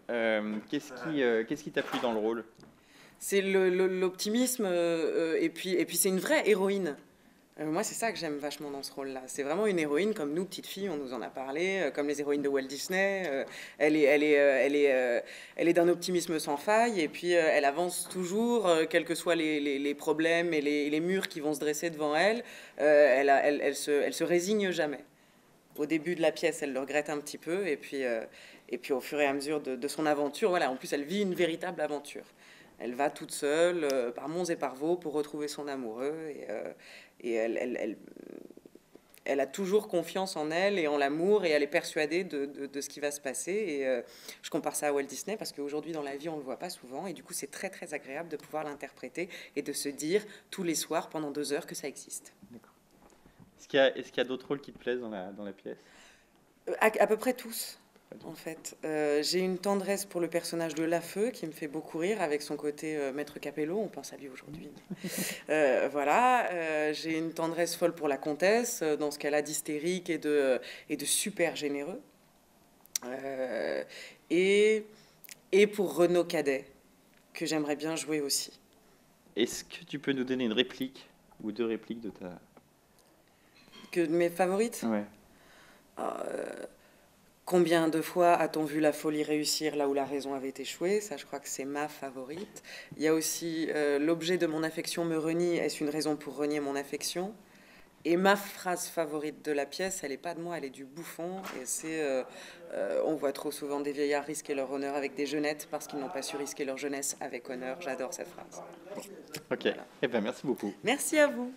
Qu'est-ce qui t'a plu dans le rôle? C'est l'optimisme, et puis c'est une vraie héroïne. Moi, c'est ça que j'aime vachement dans ce rôle-là. C'est vraiment une héroïne comme nous, petites filles, on nous en a parlé, comme les héroïnes de Walt Disney. Elle est d'un optimisme sans faille, et puis elle avance toujours, quels que soient les problèmes et les murs qui vont se dresser devant elle. Elle se résigne jamais. Au début de la pièce, elle le regrette un petit peu, et puis au fur et à mesure de son aventure, voilà, en plus, elle vit une véritable aventure. Elle va toute seule, par monts et par vaux, pour retrouver son amoureux, et elle a toujours confiance en elle et en l'amour, et elle est persuadée de ce qui va se passer. Et je compare ça à Walt Disney parce qu'aujourd'hui dans la vie on ne le voit pas souvent, et du coup c'est très très agréable de pouvoir l'interpréter et de se dire tous les soirs pendant 2 heures que ça existe. D'accord. Est-ce qu'il y a d'autres rôles qui te plaisent dans la pièce? À peu près tous. Pas En tous. fait, j'ai une tendresse pour le personnage de Lafeu qui me fait beaucoup rire avec son côté maître Capello, on pense à lui aujourd'hui. Voilà, j'ai une tendresse folle pour la comtesse dans ce qu'elle a d'hystérique et de super généreux. Euh, et, et pour Renaud Cadet, que j'aimerais bien jouer aussi. Est-ce que tu peux nous donner une réplique ou deux répliques de ta... Que de mes favorites. Ouais. Combien de fois a-t-on vu la folie réussir là où la raison avait échoué? Ça, je crois que c'est ma favorite. Il y a aussi l'objet de mon affection me renie. Est-ce une raison pour renier mon affection? Et ma phrase favorite de la pièce, elle n'est pas de moi, elle est du Bouffon. Et c'est on voit trop souvent des vieillards risquer leur honneur avec des jeunettes parce qu'ils n'ont pas su risquer leur jeunesse avec honneur. J'adore cette phrase. Ok. Voilà. Eh ben, merci beaucoup. Merci à vous.